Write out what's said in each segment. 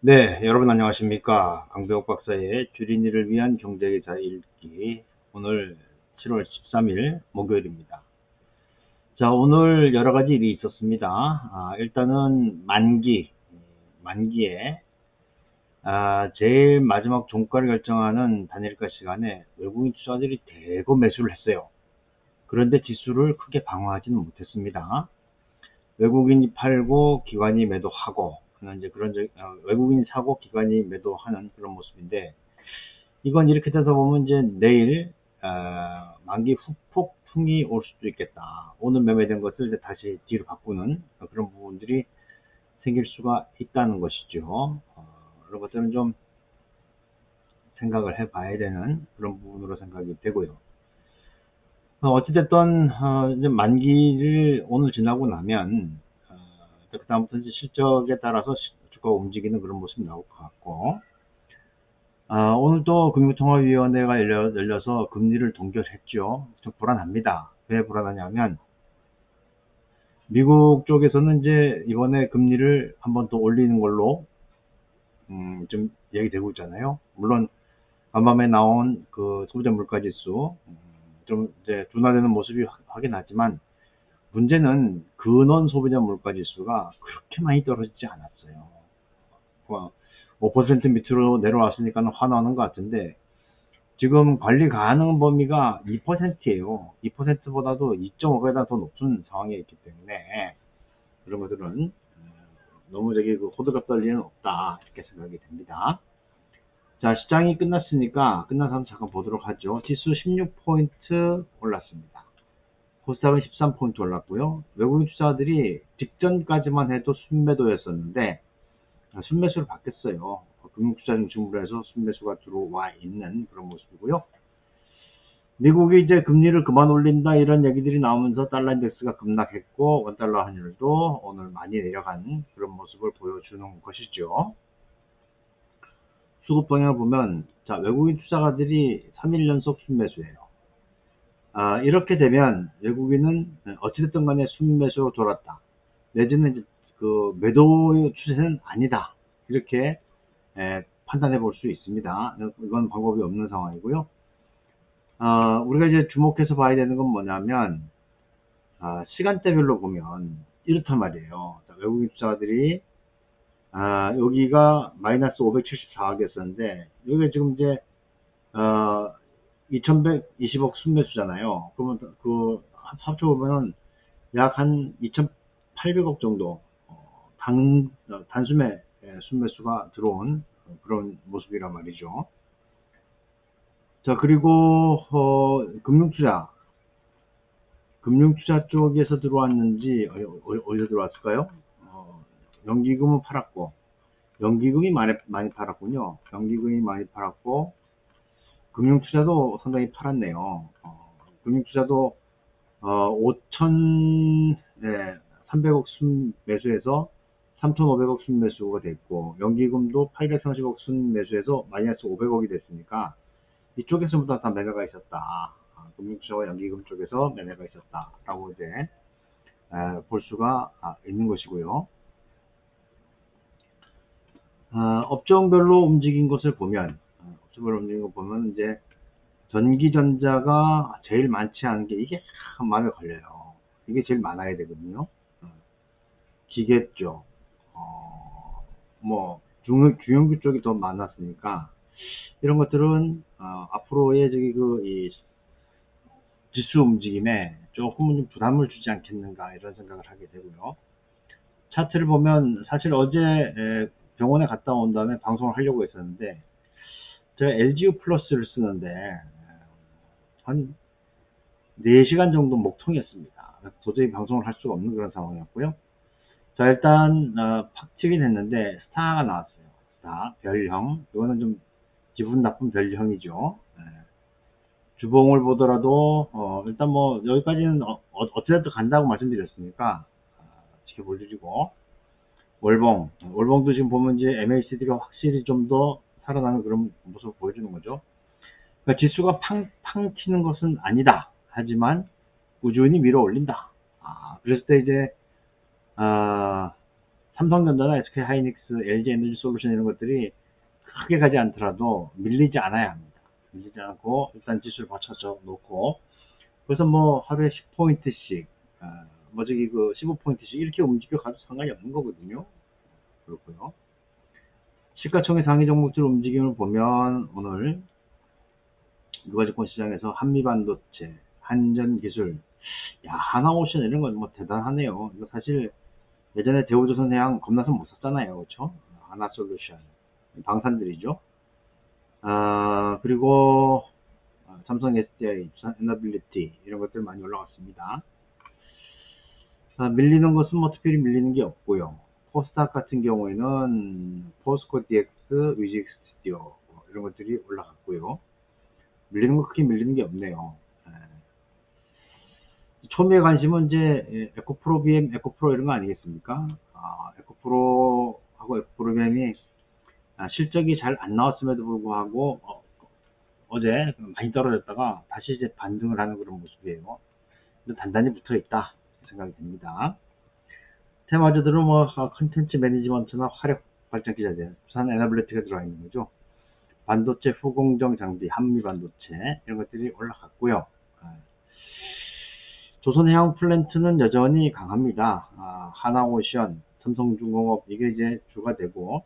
네, 여러분 안녕하십니까. 강배옥 박사의 주린이를 위한 경제기사 읽기. 오늘 7월 13일 목요일입니다. 자, 오늘 여러 가지 일이 있었습니다. 일단은 만기에, 제일 마지막 종가를 결정하는 단일가 시간에 외국인 투자들이 대거 매수를 했어요. 그런데 지수를 크게 방어하지는 못했습니다. 외국인이 팔고 기관이 매도하고, 이제 외국인이 사고 기관이 매도하는 그런 모습인데, 이건 이렇게 되다 보면 이제 내일 만기 후폭풍이 올 수도 있겠다. 오늘 매매된 것을 이제 다시 뒤로 바꾸는 그런 부분들이 생길 수가 있다는 것이죠. 그런 것들은 좀 생각을 해봐야 되는 그런 부분으로 생각이 되고요. 어찌됐든 이제 만기를 오늘 지나고 나면 그 다음부터 이제 실적에 따라서 주가가 움직이는 그런 모습이 나올 것 같고, 오늘 또 금융통화위원회가 열려서 금리를 동결했죠. 좀 불안합니다. 왜 불안하냐면 미국 쪽에서는 이제 이번에 금리를 한번 더 올리는 걸로 좀 얘기되고 있잖아요. 물론 간밤에 나온 그 소비자 물가지수 좀 이제 둔화되는 모습이 확인하지만, 문제는 근원 소비자 물가지수가 그렇게 많이 떨어지지 않았어요. 5% 밑으로 내려왔으니까 화나는 것 같은데, 지금 관리 가능 범위가 2%예요. 2%보다도 2.5배나 더 높은 상황에 있기 때문에 그런 것들은 너무 그 호들갑 떨 일은 없다, 이렇게 생각이 됩니다. 자, 시장이 끝나서 한번 잠깐 보도록 하죠. 지수 16포인트 올랐습니다. 코스닥은 13포인트 올랐고요. 외국인 투자들이 직전까지만 해도 순매도였었는데 순매수로 바뀌었어요. 금융투자 중심으로 해서 순매수가 들어와 있는 그런 모습이고요. 미국이 이제 금리를 그만 올린다 이런 얘기들이 나오면서 달러 인덱스가 급락했고, 원달러 환율도 오늘 많이 내려간 그런 모습을 보여주는 것이죠. 수급 방향을 보면, 자, 외국인 투자가들이 3일 연속 순매수예요. 이렇게 되면 외국인은 어찌됐든 간에 순매수로 돌았다, 내지는 이제 그 매도 추세는 아니다, 이렇게 판단해 볼 수 있습니다. 이건 방법이 없는 상황이고요. 우리가 이제 주목해서 봐야 되는 건 뭐냐면, 시간대별로 보면 이렇단 말이에요. 자, 외국인 투자들이 여기가 마이너스 574억이었었는데, 여기가 지금 이제 2120억 순매수잖아요. 그러면 그 합쳐보면은 약 한 2800억 정도 단숨에 순매수가 들어온 그런 모습이란 말이죠. 자, 그리고 금융투자 쪽에서 들어왔는지 어디서 들어왔을까요? 연기금은 팔았고, 연기금이 많이 팔았군요. 연기금이 많이 팔았고, 금융투자도 상당히 팔았네요. 금융투자도 5,300억 순매수에서 3,500억 순매수가 됐고, 연기금도 830억 순매수에서 마이너스 500억이 됐으니까 이쪽에서 보다 다 매매가 있었다. 금융투자와 연기금 쪽에서 매매가 있었다라고 이제 볼 수가 있는 것이고요. 업종별로 움직인 것을 보면, 이제 전기전자가 제일 많지 않은 게, 이게 참 마음에 걸려요. 이게 제일 많아야 되거든요. 기계 쪽, 주용구 쪽이 더 많았으니까, 이런 것들은 앞으로의 이 지수 움직임에 조금은 부담을 주지 않겠는가, 이런 생각을 하게 되고요. 차트를 보면, 사실 어제 병원에 갔다 온 다음에 방송을 하려고 했었는데, 제가 LGU 플러스를 쓰는데 한 4시간 정도 목통이었습니다. 도저히 방송을 할 수가 없는 그런 상황이었고요. 자, 일단 팍튀긴 했는데 스타가 나왔어요. 스타 별형, 이거는 좀 기분 나쁜 별형이죠. 주봉을 보더라도 일단 뭐 여기까지는 어찌됐든 간다고 말씀드렸으니까 지켜볼 일이고, 월봉도 지금 보면 이제 MACD가 확실히 좀 더 살아나는 그런 모습을 보여주는 거죠. 그러니까 지수가 팡 튀는 것은 아니다, 하지만 꾸준히 밀어 올린다. 그랬을 때 이제 삼성전자나 SK 하이닉스, LG 에너지 솔루션 이런 것들이 크게 가지 않더라도 밀리지 않아야 합니다. 밀리지 않고 일단 지수를 받쳐줘 놓고, 그래서 뭐 하루에 10포인트씩, 뭐 저기 그 15포인트씩 이렇게 움직여 가도 상관이 없는 거거든요. 그렇고요. 시가총액 상위 종목들 움직임을 보면 오늘 유가증권 시장에서 한미반도체, 한전기술, 야, 하나오션 이런 건 뭐 대단하네요. 이거 사실 예전에 대우조선해양 겁나서 못 샀잖아요. 그렇죠? 하나솔루션, 방산들이죠. 그리고 삼성 SDI, 두산 에너빌리티 이런 것들 많이 올라갔습니다. 밀리는 것은 뭐 특별히 밀리는 게 없고요. 코스닥 같은 경우에는 포스코 DX, 위직 스튜디오 이런 것들이 올라갔고요. 밀리는 거 크게 밀리는 게 없네요. 처음에 관심은 이제 에코프로 BM, 에코프로 이런 거 아니겠습니까? 에코프로하고 에코프로 BM이 실적이 잘 안 나왔음에도 불구하고 어제 많이 떨어졌다가 다시 이제 반등을 하는 그런 모습이에요. 단단히 붙어 있다 생각이 듭니다. 테마주들은 뭐 컨텐츠 매니지먼트나 화력 발전기 자재, 부산 에너빌리티가 들어가 있는 거죠. 반도체 후공정 장비, 한미 반도체 이런 것들이 올라갔고요. 조선해양 플랜트는 여전히 강합니다. 하나오션, 삼성중공업 이게 이제 주가 되고,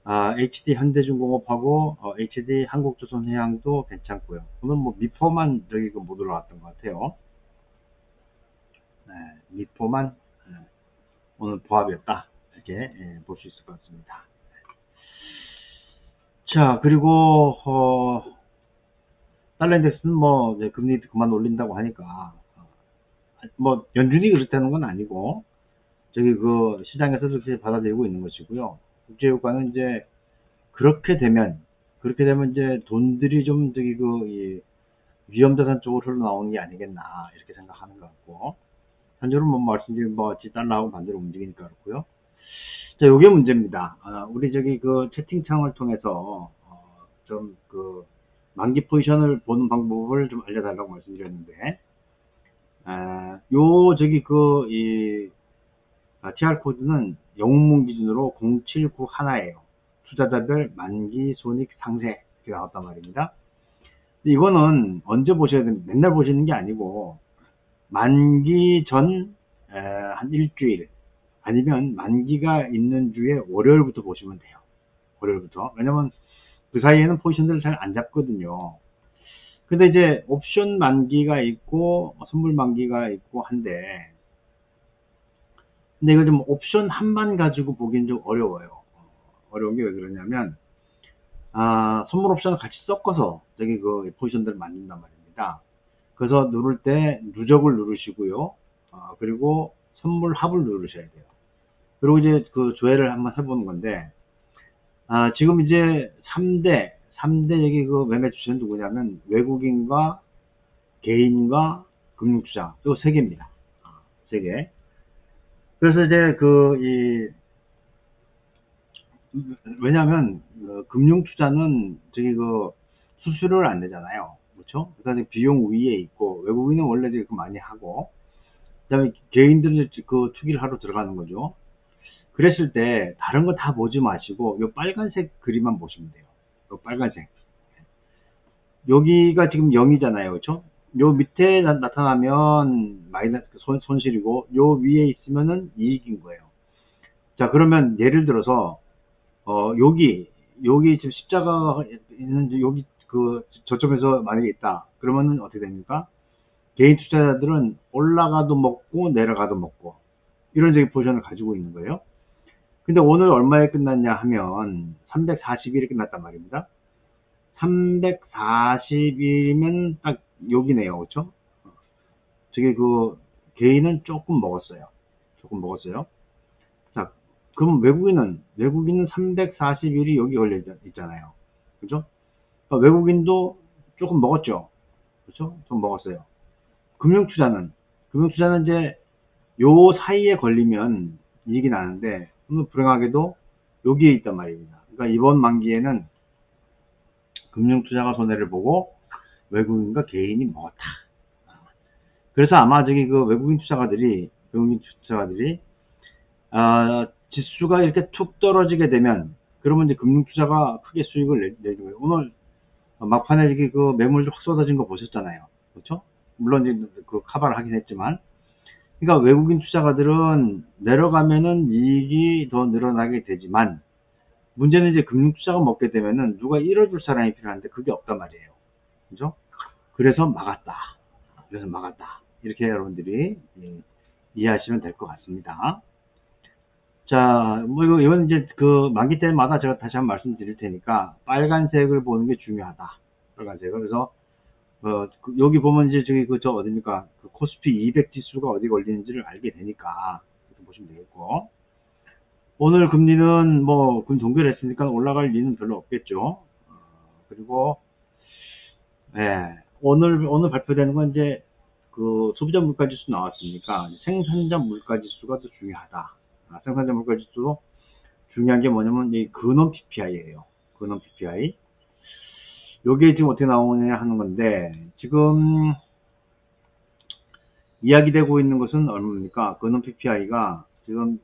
HD 현대중공업하고 HD 한국조선해양도 괜찮고요. 오늘 뭐 미포만 저기 못 올라왔던 것 같아요. 미포만 오늘 보합이었다 이렇게 볼 수 있을 것 같습니다. 자, 그리고 달러 인덱스는 뭐 이제 금리 그만 올린다고 하니까 뭐 연준이 그렇다는 건 아니고 저기 그 시장에서 그렇게 받아들이고 있는 것이고요. 국제유가는 이제 그렇게 되면 이제 돈들이 좀 저기 그 위험자산 쪽으로 흘러나오는 게 아니겠나 이렇게 생각하는 것 같고, 현재는 뭐 말씀드린 뭐 달러하고 반대로 움직이니까 그렇고요. 자, 요게 문제입니다. 우리 저기 그 채팅창을 통해서 좀 그 만기 포지션을 보는 방법을 좀 알려달라고 말씀드렸는데, 요 저기 그 TR 코드는 영문 기준으로 0791예요. 투자자별 만기 손익 상세 이렇게 나왔단 말입니다. 이거는 언제 보셔야 됩니다. 맨날 보시는 게 아니고 만기 전 한 일주일 아니면 만기가 있는 주에 월요일부터 보시면 돼요. 월요일부터. 왜냐면 그 사이에는 포지션들을 잘 안 잡거든요. 근데 이제 옵션 만기가 있고 선물 만기가 있고 한데, 근데 이걸 좀 옵션 한만 가지고 보기는 좀 어려워요. 어려운 게 왜 그러냐면 선물 옵션을 같이 섞어서 저기 그 포지션들을 만든단 말입니다. 그래서 누를 때 누적을 누르시고요. 그리고 선물 합을 누르셔야 돼요. 그리고 이제 그 조회를 한번 해보는 건데, 지금 이제 3대 여기 그 매매 주체는 누구냐면 외국인과 개인과 금융투자, 요 세 개입니다. 세 개. 그래서 이제 왜냐하면 금융투자는 저기 그 수수료를 안 내잖아요. 그렇죠? 그래서 비용 위에 있고, 외국인은 원래 그 많이 하고, 그다음에 개인들은 그 투기를 하러 들어가는 거죠. 그랬을 때 다른 거 다 보지 마시고 요 빨간색 그림만 보시면 돼요. 요 빨간색. 여기가 지금 0이잖아요. 그렇죠? 요 밑에 나타나면 마이너스 손실이고, 요 위에 있으면은 이익인 거예요. 자, 그러면 예를 들어서 여기 지금 십자가가 있는지, 여기 그 저점에서 만약에 있다. 그러면은 어떻게 됩니까? 개인 투자자들은 올라가도 먹고 내려가도 먹고 이런 저기 포지션을 가지고 있는 거예요. 근데 오늘 얼마에 끝났냐 하면 340일이 끝났단 말입니다. 340일이면 딱 여기네요. 그렇죠? 저게 그 개인은 조금 먹었어요. 자, 그럼 외국인은 340일이 여기 걸려 있잖아요. 그죠? 그러니까 외국인도 조금 먹었죠. 그렇죠? 좀 먹었어요. 금융투자는 이제 요 사이에 걸리면 이익이 나는데, 불행하게도 여기에 있단 말입니다. 그러니까 이번 만기에는 금융투자가 손해를 보고 외국인과 개인이 먹었다. 그래서 아마 저기 그 외국인 투자가들이 지수가 이렇게 툭 떨어지게 되면, 그러면 이제 금융투자가 크게 수익을 내는 거예요. 오늘 막판에 이렇게 그 매물이 확 쏟아진 거 보셨잖아요. 그렇죠? 물론 이제 그 카바를 하긴 했지만, 그러니까 외국인 투자가들은 내려가면은 이익이 더 늘어나게 되지만, 문제는 이제 금융투자가 먹게 되면은 누가 잃어줄 사람이 필요한데 그게 없단 말이에요. 그죠? 그래서 막았다. 그래서 막았다. 이렇게 여러분들이 이해하시면 될 것 같습니다. 자, 뭐 이건 이제 그 만기 때마다 제가 다시 한번 말씀드릴 테니까 빨간색을 보는 게 중요하다. 빨간색을. 그래서 여기 보면 이제 저기 그 저 어딥니까? 그 코스피 200 지수가 어디 걸리는지를 알게 되니까 이렇게 보시면 되겠고. 오늘 금리는 뭐 금 동결했으니까 올라갈 리는 별로 없겠죠. 그리고 오늘 발표되는 건 이제 그 소비자 물가 지수 나왔으니까 생산자 물가 지수가 더 중요하다. 생산자 물가 지수도 중요한 게 뭐냐면 이 근원 PPI예요. 근원 PPI. 요게 지금 어떻게 나오느냐 하는 건데, 지금 이야기되고 있는 것은 얼마입니까? 근원 PPI가 지금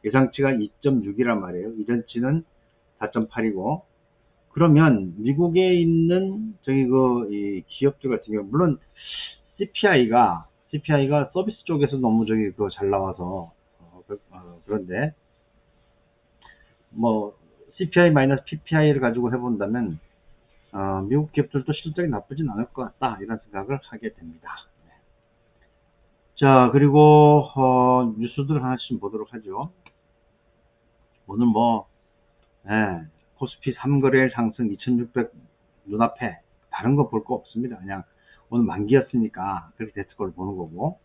예상치가 2.6이란 말이에요. 이전치는 4.8이고, 그러면 미국에 있는 저기 이 기업들 같은 경우, 물론 CPI가 서비스 쪽에서 너무 저기 잘 나와서 그런데 뭐 CPI-PPI를 가지고 해본다면 미국 기업들도 실적이 나쁘진 않을 것 같다, 이런 생각을 하게 됩니다. 자, 그리고 뉴스들 하나씩 좀 보도록 하죠. 오늘 코스피 3거래일 상승 2600 눈앞에 다른 거 볼 거 없습니다. 그냥 오늘 만기였으니까 그렇게 됐을 걸 보는 거고.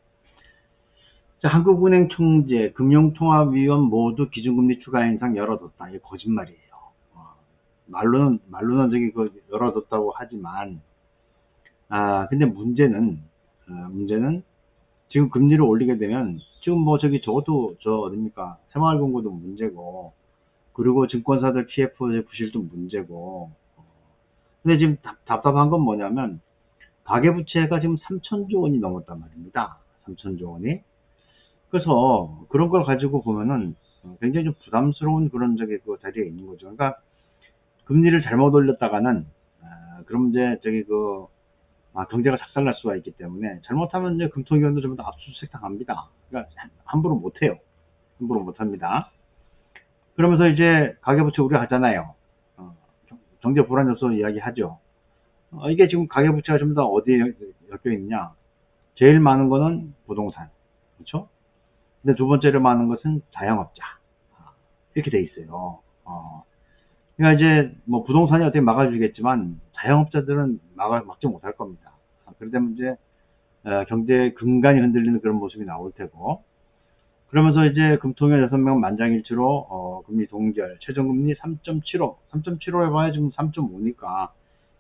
자, 한국은행 총재, 금융통화위원 모두 기준금리 추가 인상 열어뒀다. 이게 거짓말이에요. 말로는 저기 열어뒀다고 하지만, 근데 문제는 지금 금리를 올리게 되면, 지금 뭐 적어도 어딥니까? 새마을금고도 문제고, 그리고 증권사들 PF 부실도 문제고. 근데 지금 답답한 건 뭐냐면, 가계부채가 지금 3천조 원이 넘었단 말입니다. 3천조 원이. 그래서 그런 걸 가지고 보면은 굉장히 좀 부담스러운 그런 자리에 있는 거죠. 그러니까 금리를 잘못 올렸다가는, 그럼 이제 경제가 작살날 수가 있기 때문에, 잘못하면 이제 금통위원도 전부 다 압수수색 당합니다. 그러니까 함부로 못해요. 함부로 못합니다. 그러면서 이제 가계부채 우려하잖아요. 경제 불안 요소 이야기하죠. 이게 지금 가계부채가 전부 다 어디에 엮여 있냐? 제일 많은 거는 부동산, 그렇죠? 근데 두 번째로 많은 것은 자영업자, 이렇게 돼 있어요. 그러니까 이제 뭐 부동산이 어떻게 막아주겠지만 자영업자들은 막지 못할 겁니다. 그러다 보면 이제 경제 근간이 흔들리는 그런 모습이 나올 테고, 그러면서 이제 금통위 6명 만장일치로 금리 동결, 최저금리 3.75 해봐야 지금 3.5니까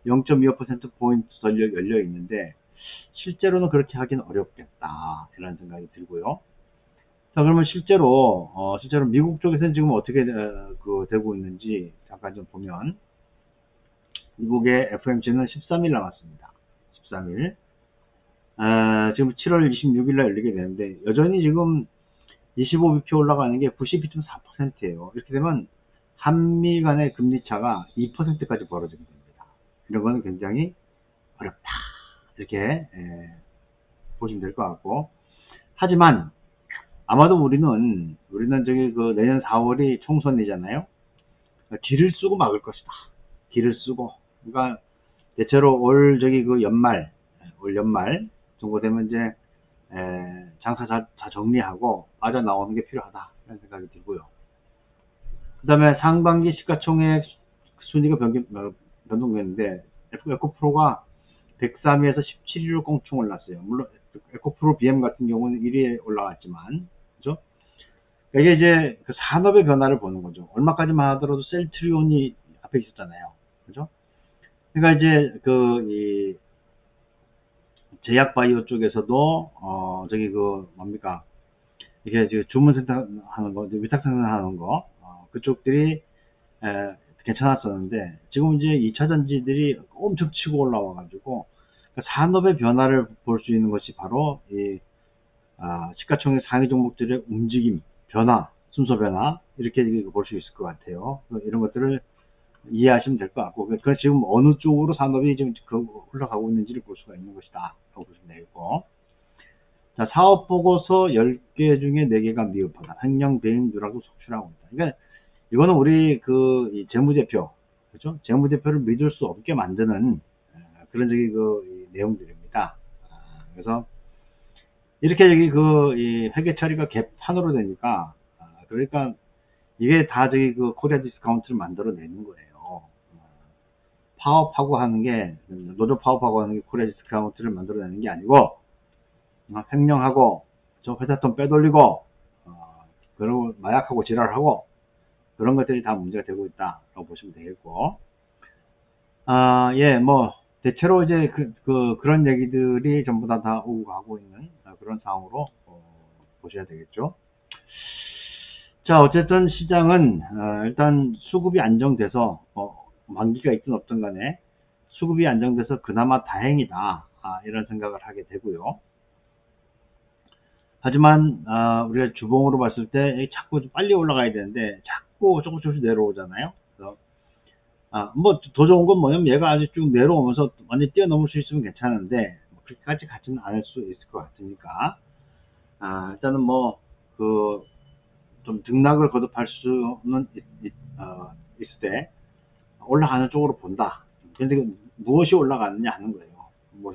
0.25%포인트 더 열려 있는데, 실제로는 그렇게 하긴 어렵겠다, 이런 생각이 들고요. 자, 그러면 실제로 미국 쪽에서는 지금 어떻게 되고 있는지 잠깐 좀 보면, 미국의 FOMC는 13일 남았습니다. 13일. 지금 7월 26일 날 열리게 되는데, 여전히 지금 25bp 올라가는 게 92.4%예요. 이렇게 되면 한미 간의 금리 차가 2%까지 벌어지게 됩니다. 이런 거는 굉장히 어렵다, 이렇게 보시면 될 것 같고, 하지만 아마도 우리는 내년 4월이 총선이잖아요. 길을 쓰고 막을 것이다. 길을 쓰고. 그러니까 대체로 올 연말 정도 되면 이제 장사 다 정리하고 빠져나오는 게 필요하다, 이런 생각이 들고요. 그 다음에 상반기 시가총액 순위가 변동됐는데, 에코프로가 103위에서 17위로 꽁충 올랐어요. 물론 에코프로 BM 같은 경우는 1위에 올라갔지만, 그죠? 이게 이제 그 산업의 변화를 보는 거죠. 얼마까지만 하더라도 셀트리온이 앞에 있었잖아요. 그죠? 그러니까 이제 이 제약 바이오 쪽에서도 뭡니까? 이게 주문 생산하는 거, 위탁 생산하는 거, 그쪽들이 괜찮았었는데, 지금 이제 2차 전지들이 엄청 치고 올라와가지고, 산업의 변화를 볼 수 있는 것이 바로 이 시가총액 상위 종목들의 움직임, 변화, 순서 변화 이렇게 볼 수 있을 것 같아요. 이런 것들을 이해하시면 될 것 같고, 그 지금 어느 쪽으로 산업이 지금 흘러가고 있는지를 볼 수가 있는 것이다 라고 보시면 되겠고, 자, 사업 보고서 10개 중에 4개가 미흡하다. 횡령, 배임, 누락을 속출하고 있다. 그러니까 이거는 우리 이 재무제표, 그렇죠? 재무제표를 믿을 수 없게 만드는 그런 이 내용들입니다. 그래서 이렇게 이 회계 처리가 개판으로 되니까, 그러니까 이게 다 코리아 디스카운트를 만들어내는 거예요. 파업하고 하는 게, 노조 파업하고 하는 게 코리아 디스카운트를 만들어내는 게 아니고, 횡령하고, 저 회사 돈 빼돌리고, 그리고 마약하고 지랄하고, 그런 것들이 다 문제가 되고 있다라고 보시면 되겠고, 예, 뭐, 대체로 이제 그런 얘기들이 전부 다 오고 가고 있는 그런 상황으로 보셔야 되겠죠. 자, 어쨌든 시장은 일단 수급이 안정돼서 만기가 있든 없든 간에 수급이 안정돼서 그나마 다행이다, 이런 생각을 하게 되고요. 하지만 우리가 주봉으로 봤을 때 자꾸 빨리 올라가야 되는데 자꾸 조금씩 내려오잖아요. 그래서 뭐 더 좋은 건 뭐냐면 얘가 아주 쭉 내려오면서 완전히 뛰어넘을 수 있으면 괜찮은데 그렇게까지 가지는 않을 수 있을 것 같으니까 일단은 뭐 좀 등락을 거듭할 수는 있을 때 올라가는 쪽으로 본다. 그런데 무엇이 올라가느냐 하는 거예요. 뭐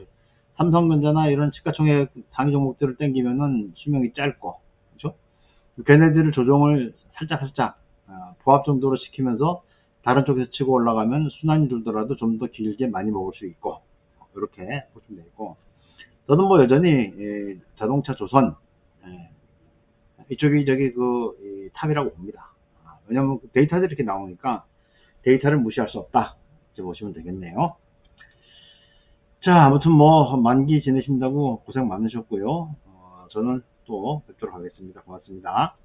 삼성전자나 이런 시가총액 상위 종목들을 땡기면은 수명이 짧고, 그렇죠? 걔네들을 조정을 살짝 보합 정도로 시키면서 다른 쪽에서 치고 올라가면 순환이 돌더라도 좀 더 길게 많이 먹을 수 있고, 이렇게 보시면 되고, 저는 뭐 여전히 자동차 조선 이쪽이 이 탑이라고 봅니다. 왜냐면 데이터들이 이렇게 나오니까 데이터를 무시할 수 없다, 이제 보시면 되겠네요. 자, 아무튼 뭐 만기 지내신다고 고생 많으셨고요. 저는 또 뵙도록 하겠습니다. 고맙습니다.